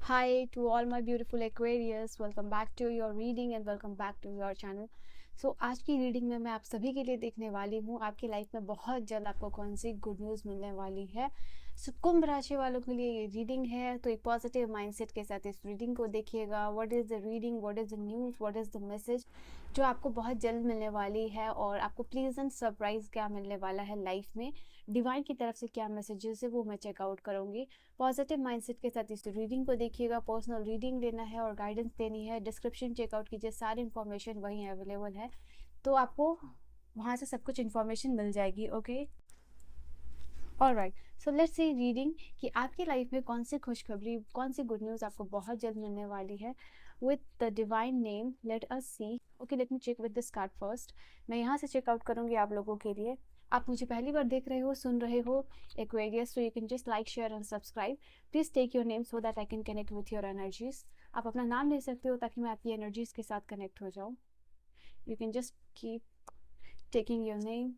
Hi to all my beautiful Aquarius, welcome back to your reading and welcome back to your channel. आज की reading में मैं आप सभी के लिए देखने वाली हूँ आपकी लाइफ में बहुत जल्द आपको कौन सी गुड न्यूज़ मिलने वाली है। कुंभ राशि वालों के लिए ये रीडिंग है, तो एक पॉजिटिव माइंडसेट के साथ इस रीडिंग को देखिएगा। What is the reading, what is the news, what is the message जो आपको बहुत जल्द मिलने वाली है और आपको प्लीजेंट सरप्राइज क्या मिलने वाला है लाइफ में, डिवाइन की तरफ से क्या मैसेजेस है वो मैं चेकआउट करूँगी। पॉजिटिव माइंडसेट के साथ इस रीडिंग को देखिएगा। पर्सनल रीडिंग लेना है और गाइडेंस देनी है, डिस्क्रिप्शन चेकआउट कीजिए, सारी इन्फॉर्मेशन वहीं अवेलेबल है, तो आपको वहाँ से सब कुछ इन्फॉर्मेशन मिल जाएगी। Okay, alright, so let's see reading कि आपकी लाइफ में कौन सी खुशखबरी, कौन सी गुड न्यूज़ आपको बहुत जल्द मिलने वाली है। With the divine name let us see. Okay, let me check with this card first. मैं यहाँ से चेकआउट करूँगी आप लोगों के लिए। आप मुझे पहली बार देख रहे हो, सुन रहे हो एक्वेरियस, तो you can just like, share and subscribe. Please take your name so that I can connect with your energies. आप अपना नाम ले सकते हो ताकि मैं आपकी एनर्जीज के साथ कनेक्ट हो जाऊँ। You can just keep taking your name.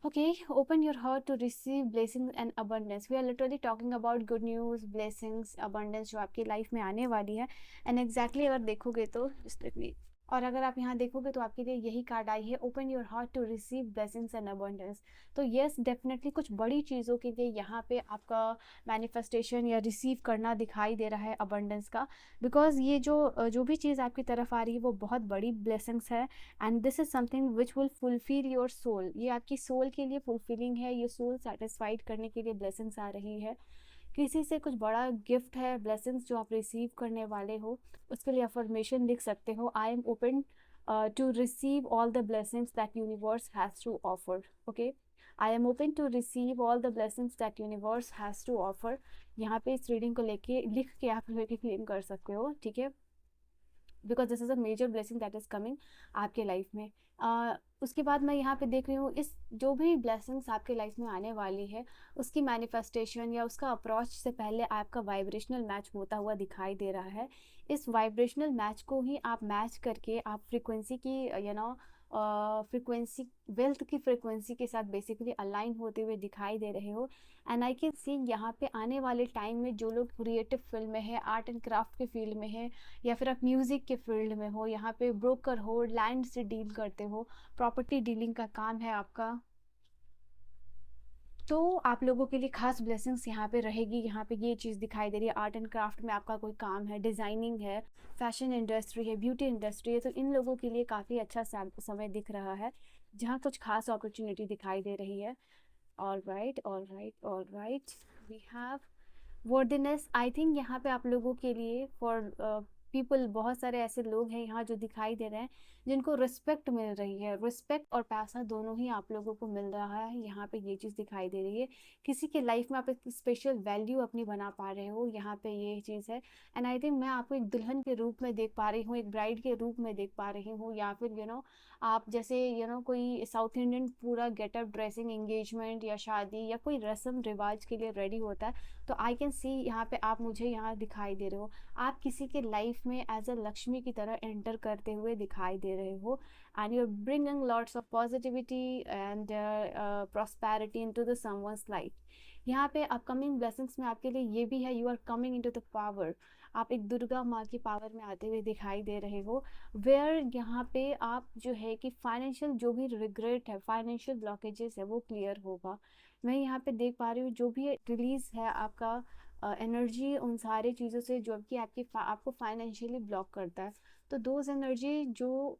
Okay, open your heart to receive blessings and abundance. We are literally talking about good news, blessings, abundance जो आपकी लाइफ में आने वाली है। एंड एग्जैक्टली अगर देखोगे तो just let me, और अगर आप यहाँ देखोगे तो आपके लिए यही कार्ड आई है, open your heart to receive blessings and abundance. तो यस, डेफिनेटली कुछ बड़ी चीज़ों के लिए यहाँ पे आपका मैनिफेस्टेशन या रिसीव करना दिखाई दे रहा है अबंडेंस का। बिकॉज ये जो भी चीज़ आपकी तरफ आ रही है वो बहुत बड़ी ब्लेसिंग्स है, and this is something which will fulfil your soul. ये आपकी सोल के लिए फुलफिलिंग है, ये सोल सेटिस्फाइड करने के लिए ब्लेसिंग्स आ रही है। किसी से कुछ बड़ा गिफ्ट है, ब्लेसिंग्स जो आप रिसीव करने वाले हो, उसके लिए अफर्मेशन लिख सकते हो। I am open to receive all the blessings that universe has to offer. Okay, I am open to receive all the blessings that universe has to offer. यहाँ पे इस रीडिंग को लेके लिख के आप लेके क्लेम कर सकते हो, ठीक है, because this is a major blessing that is coming आपके लाइफ में। उसके बाद मैं यहाँ पे देख रही हूँ इस जो भी ब्लेसिंग्स आपके लाइफ में आने वाली है उसकी मैनिफेस्टेशन या उसका अप्रोच से पहले आपका वाइब्रेशनल मैच होता हुआ दिखाई दे रहा है। इस वाइब्रेशनल मैच को ही आप मैच करके आप फ्रिक्वेंसी की फ्रिक्वेंसी, वेल्थ की फ्रिक्वेंसी के साथ बेसिकली अलाइन होते हुए दिखाई दे रहे हो। एंड आई कैन सी यहाँ पे आने वाले टाइम में जो लोग क्रिएटिव फील्ड में है, आर्ट एंड क्राफ्ट के फील्ड में है, या फिर आप म्यूज़िक के फील्ड में हो, यहाँ पे ब्रोकर हो, लैंड से डील करते हो, प्रॉपर्टी डीलिंग का काम है आपका, तो आप लोगों के लिए खास ब्लेसिंग्स यहाँ पे रहेगी। यहाँ पे ये चीज़ दिखाई दे रही है, आर्ट एंड क्राफ्ट में आपका कोई काम है, डिज़ाइनिंग है, फैशन इंडस्ट्री है, ब्यूटी इंडस्ट्री है, तो इन लोगों के लिए काफ़ी अच्छा समय दिख रहा है जहाँ कुछ खास अपॉर्चुनिटी दिखाई दे रही है। All right, all right, all right, we have worthiness. I think यहाँ पे आप लोगों के लिए फॉर पीपल, बहुत सारे ऐसे लोग हैं यहाँ जो दिखाई दे रहे हैं जिनको रिस्पेक्ट मिल रही है। रिस्पेक्ट और पैसा दोनों ही आप लोगों को मिल रहा है, यहाँ पे ये चीज़ दिखाई दे रही है। किसी के लाइफ में आप एक स्पेशल वैल्यू अपनी बना पा रहे हो, यहाँ पे ये चीज़ है। एंड आई थिंक मैं आपको एक दुल्हन के रूप में देख पा रही हूँ, एक ब्राइड के रूप में देख पा रही हूँ, या फिर आप जैसे कोई साउथ इंडियन पूरा गेटअप, ड्रेसिंग, एंगेजमेंट या शादी या कोई रस्म रिवाज के लिए रेडी होता है, तो आई कैन सी यहाँ पे आप मुझे यहाँ दिखाई दे रहे हो। आप किसी के लाइफ में एज अ लक्ष्मी की तरह एंटर करते हुए दिखाई दे रहे हो, and you are bringing lots of positivity and prosperity into the someone's life. यहाँ पे अपकमिंग ब्लेसिंग्स में आपके लिए ये भी है, you are coming into the power. आप एक दुर्गा माँ की पावर में आते हुए दिखाई दे रहे हो, वेयर यहाँ पे आप जो है कि फाइनेंशियल जो भी रिग्रेट है, फाइनेंशियल ब्लॉकेजेस है, वो क्लियर होगा। मैं यहाँ पे देख पा रही हूँ जो भी रिलीज है आपका एनर्जी उन सारी चीज़ों से जो कि आपको फाइनेंशियली ब्लॉक करता है, तो दोज एनर्जी जो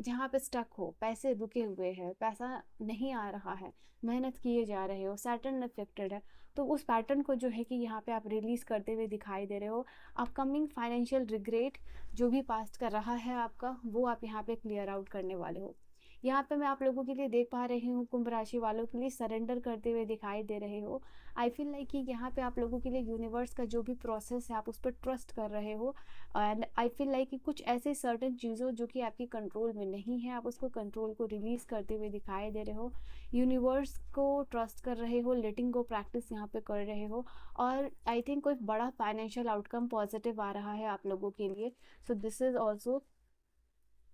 जहाँ पे स्टक हो, पैसे रुके हुए हैं, पैसा नहीं आ रहा है, मेहनत किए जा रहे हो, सैटर्न अफेक्टेड है, तो उस पैटर्न को जो है कि यहाँ पे आप रिलीज करते हुए दिखाई दे रहे हो। अपकमिंग फाइनेंशियल रिग्रेट जो भी पास्ट का रहा है आपका, वो आप यहाँ पे क्लियर आउट करने वाले हो। यहाँ पे मैं आप लोगों के लिए देख पा रही हूँ, कुंभ राशि वालों के लिए सरेंडर करते हुए दिखाई दे रहे हो। आई फील लाइक कि यहाँ पे आप लोगों के लिए यूनिवर्स का जो भी प्रोसेस है आप उस पर ट्रस्ट कर रहे हो, एंड आई फील लाइक कि कुछ ऐसे सर्टन चीज़ों जो कि आपकी कंट्रोल में नहीं है, आप उसको कंट्रोल को रिलीज़ करते हुए दिखाई दे रहे हो। यूनिवर्स को ट्रस्ट कर रहे हो, लेटिंग को प्रैक्टिस यहाँ पे कर रहे हो, और आई थिंक कोई बड़ा फाइनेंशियल आउटकम पॉजिटिव आ रहा है आप लोगों के लिए। So this is also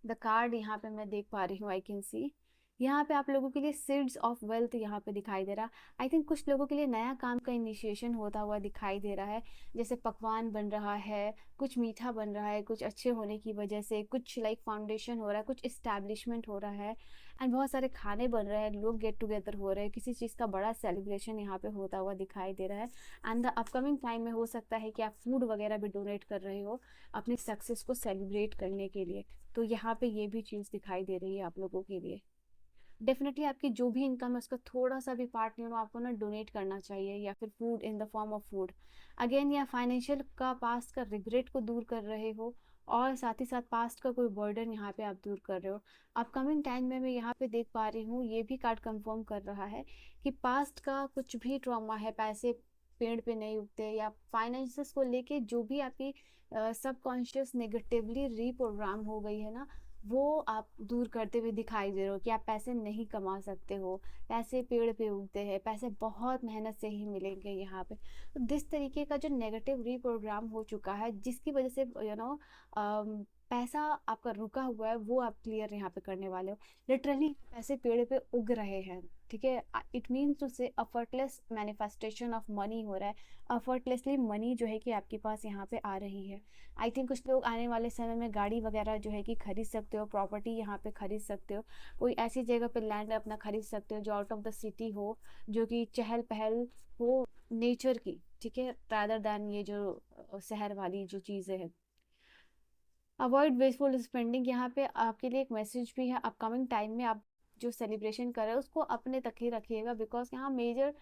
the card यहाँ पे मैं देख पा रही हूँ, आई कैन सी यहाँ पे आप लोगों के लिए सीड्स ऑफ वेल्थ यहाँ पे दिखाई दे रहा। आई थिंक कुछ लोगों के लिए नया काम का इनिशिएशन होता हुआ दिखाई दे रहा है, जैसे पकवान बन रहा है, कुछ मीठा बन रहा है, कुछ अच्छे होने की वजह से, कुछ लाइक फाउंडेशन हो रहा है, कुछ इस्टेब्लिशमेंट हो रहा है, एंड बहुत सारे खाने बन रहे हैं, लोग गेट टुगेदर हो रहे हैं, किसी चीज़ का बड़ा सेलिब्रेशन यहाँ पे होता हुआ दिखाई दे रहा है। एंड द अपकमिंग टाइम में हो सकता है कि आप फूड वगैरह भी डोनेट कर रहे हो अपनी सक्सेस को सेलिब्रेट करने के लिए। तो यहाँ पे ये भी चीज़ दिखाई दे रही है आप लोगों के लिए। डेफिनेटली आपकी जो भी इनकम है उसका थोड़ा सा भी पार्ट आपको ना डोनेट करना चाहिए, या फिर food in the form of food. Again या फाइनेंशियल का पास्ट का रिग्रेट को दूर कर रहे हो, और साथ ही साथ पास्ट का कोई बर्डन यहाँ पे आप दूर कर रहे हो। अपकमिंग टाइम में मैं यहाँ पे देख पा रही हूँ, ये भी कार्ड कंफर्म कर रहा है कि पास्ट का कुछ भी ट्रॉमा है, पैसे पेड़ पे नहीं उगते, या फाइनेंसेस को लेके जो भी आपकी सबकॉन्शियस नेगेटिवली रीप्रोग्राम हो गई है ना, वो आप दूर करते हुए दिखाई दे रहे हो कि आप पैसे नहीं कमा सकते हो, पैसे पेड़ पे उगते हैं, पैसे बहुत मेहनत से ही मिलेंगे यहाँ पे। तो जिस तरीके का जो नेगेटिव रीप्रोग्राम हो चुका है, जिसकी वजह से पैसा आपका रुका हुआ है, वो आप क्लियर यहाँ पे करने वाले हो। लिटरली पैसे पेड़ पे उग रहे हैं, ठीक है। इट मीन्स टू से अफर्टलेस मैनिफेस्टेशन ऑफ मनी हो रहा है, अफर्टलेसली मनी जो है कि आपके पास यहाँ पे आ रही है। आई थिंक कुछ लोग आने वाले समय में गाड़ी वगैरह जो है कि खरीद सकते हो, प्रॉपर्टी यहाँ पे खरीद सकते हो, कोई ऐसी जगह पे लैंड अपना खरीद सकते हो जो आउट ऑफ द सिटी हो, जो कि चहल पहल हो नेचर की, ठीक है, रादर दैन ये जो शहर वाली जो चीज़ें हैं। अवॉइड वेस्टफुल स्पेंडिंग, यहाँ पे आपके लिए एक मैसेज भी है। अपकमिंग टाइम में आप जो सेलिब्रेशन कर रहे हो उसको अपने तक ही रखिएगा, बिकॉज यहाँ measure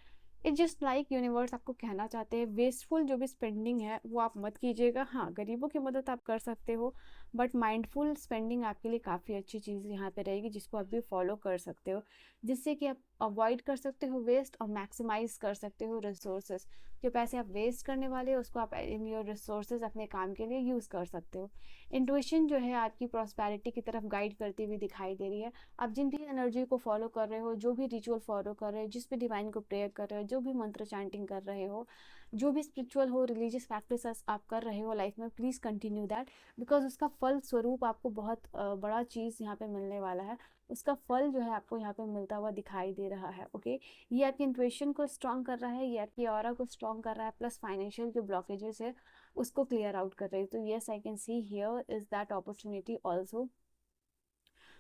it just like universe आपको कहना चाहते हैं वेस्टफुल जो भी स्पेंडिंग है वो आप मत कीजिएगा। हाँ, गरीबों की मदद आप कर सकते हो, बट माइंडफुल स्पेंडिंग आपके लिए काफ़ी अच्छी चीज़ यहाँ पे रहेगी, जिसको आप भी फॉलो कर सकते हो, जिससे कि आप अवॉइड कर सकते हो वेस्ट और मैक्सिमाइज कर सकते हो रिसोर्सेज। जो पैसे आप वेस्ट करने वाले हो उसको आप इन योर रिसोर्सेज अपने काम के लिए यूज़ कर सकते हो। इंट्यूशन जो है आपकी प्रॉस्पेरिटी की तरफ गाइड करती हुई दिखाई दे रही है। आप जिन भी एनर्जी को फॉलो कर रहे हो, जो भी रिचुअल फॉलो कर रहे हो, जिस भी डिवाइन को प्रेयर कर रहे हो, जो भी मंत्र चैंटिंग कर रहे हो, जो भी स्पिरिचुअल हो, रिलीजियस प्रैक्टिस आप कर रहे हो लाइफ में, प्लीज़ कंटिन्यू दैट, बिकॉज उसका फल स्वरूप आपको बहुत बड़ा चीज़ यहाँ पे मिलने वाला है। उसका फल जो है आपको यहाँ पे मिलता हुआ दिखाई दे रहा है। ओके, ये आपकी इंट्यूशन को स्ट्रॉन्ग कर रहा है, ये आपकी ऑरा को स्ट्रॉन्ग कर रहा है, प्लस फाइनेंशियल जो ब्लॉकेजेस है उसको क्लियर आउट कर रही है। तो yes, I can see here is that opportunity also.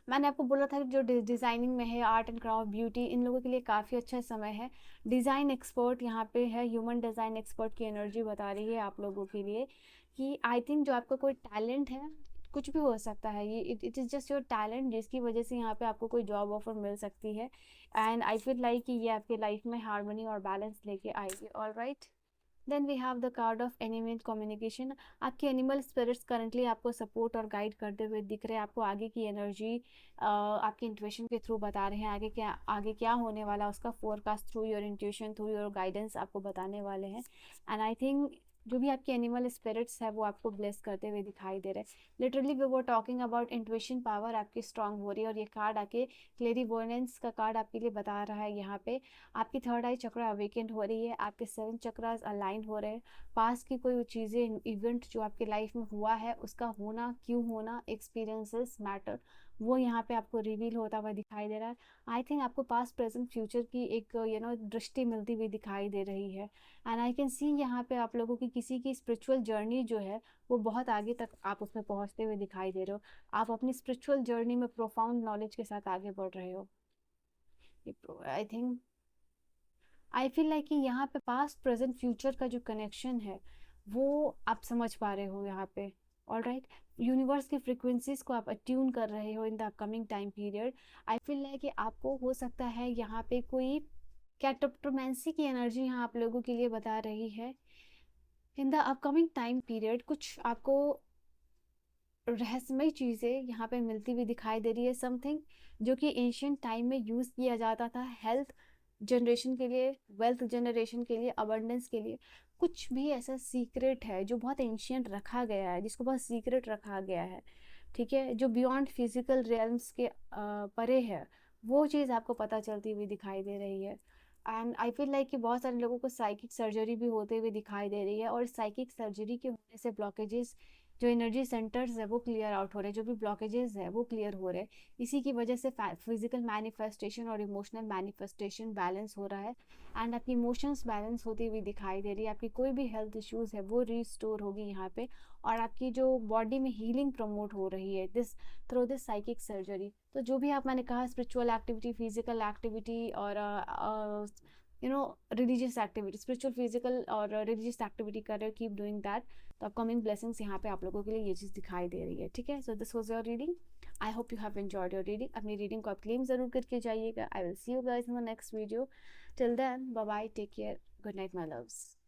मैंने आपको बोला था कि जो डिज़ाइनिंग में है, आर्ट एंड क्राफ्ट, ब्यूटी, इन लोगों के लिए काफ़ी अच्छा समय है। डिज़ाइन एक्सपर्ट यहाँ पे है, ह्यूमन डिज़ाइन एक्सपर्ट की एनर्जी बता रही है आप लोगों के लिए कि आई थिंक जो आपका कोई टैलेंट है, कुछ भी हो सकता है, ये it is just your talent, जिसकी वजह से यहाँ पे आपको कोई जॉब ऑफर मिल सकती है। एंड आई फील लाइक कि ये आपके लाइफ में हार्मनी और बैलेंस लेके आएगी। All right, then we have the card of animal communication. आपके एनिमल स्पिरिट्स करंटली आपको सपोर्ट और गाइड करते हुए दिख रहे हैं। आपको आगे की एनर्जी आपके इंट्यूशन के थ्रू बता रहे हैं, आगे क्या होने वाला उसका forecast through your intuition, through your guidance आपको बताने वाले हैं। एंड आई थिंक जो भी आपके एनिमल स्पिरिट्स है वो आपको ब्लेस करते हुए दिखाई दे रहे हैं। Literally we were talking about intuition power आपकी स्ट्रांग हो रही है, और ये कार्ड आके क्लेरिवोनेंस का कार्ड आपके लिए बता रहा है। यहाँ पे आपकी थर्ड आई चक्रा अवेकेंड हो रही है, आपके 7 चक्रास अलाइन हो रहे हैं। पास की कोई चीज़ें, इवेंट जो आपके लाइफ में हुआ है उसका होना, क्यों होना, एक्सपीरियंसेस मैटर, वो यहाँ पे आपको रिवील होता हुआ दिखाई दे रहा है। आई थिंक आपको पास्ट प्रेजेंट फ्यूचर की एक दृष्टि मिलती हुई दिखाई दे रही है। एंड आई कैन सी यहाँ पे आप लोगों की किसी की स्पिरिचुअल जर्नी जो है वो बहुत आगे तक आप उसमें पहुँचते हुए दिखाई दे रहे हो। आप अपनी स्पिरिचुअल जर्नी में प्रोफाउंड नॉलेज के साथ आगे बढ़ रहे हो। I think I feel like कि यहाँ पे पास्ट प्रेजेंट फ्यूचर का जो कनेक्शन है वो आप समझ पा रहे हो यहाँ पे। ऑल राइट, यूनिवर्स की फ्रिक्वेंसीज को आप अट्यून कर रहे हो in the upcoming time period. I feel like कि आपको हो सकता है यहाँ पे कोई कैटोप्टोमेंसी की एनर्जी यहाँ आप लोगों के लिए बता रही है। In the upcoming time period कुछ आपको रहस्यमय चीज़ें यहाँ पे मिलती हुई दिखाई दे रही है। समथिंग जो कि एशियंट टाइम में यूज़ किया जाता था हेल्थ जनरेशन के लिए, वेल्थ जनरेशन के लिए, अबंडेंस के लिए। कुछ भी ऐसा सीक्रेट है जो बहुत एंशियंट रखा गया है, जिसको बहुत सीक्रेट रखा गया है, ठीक है, जो बियॉन्ड फिजिकल रियल्म्स के परे है, वो चीज़ आपको पता चलती हुई दिखाई दे रही है। एंड आई फील लाइक कि बहुत सारे लोगों को साइकिक सर्जरी भी होते हुए दिखाई दे रही है, और साइकिक सर्जरी के होने से ब्लॉकेजेस जो एनर्जी सेंटर्स है वो क्लियर आउट हो रहे हैं, जो भी ब्लॉकेजेस है वो क्लियर हो रहे हैं। इसी की वजह से फिजिकल मैनिफेस्टेशन और इमोशनल मैनिफेस्टेशन बैलेंस हो रहा है, एंड आपकी इमोशंस बैलेंस होती हुई दिखाई दे रही है। आपकी कोई भी हेल्थ इश्यूज है वो रिस्टोर होगी यहाँ पे, और आपकी जो बॉडी में हीलिंग प्रमोट हो रही है this through this psychic surgery. तो जो भी आप मैंने कहा स्पिरिचुअल एक्टिविटी, फिजिकल एक्टिविटी और रिलीजियस एक्टिविटी, स्पिरिचुअल, फिजिकल और रिलीजियस एक्टिविटी कर रहे हो, कीप डूइंग दैट। तो अपकमिंग ब्लेसिंग्स यहाँ पे आप लोगों के लिए ये चीज़ दिखाई दे रही है, ठीक है। So this was your reading. I hope you have enjoyed your reading. अपनी रीडिंग को आप क्लेम जरूर करके जाइएगा। I will see you guys in the next video. Till then bye bye, take care, good night my loves.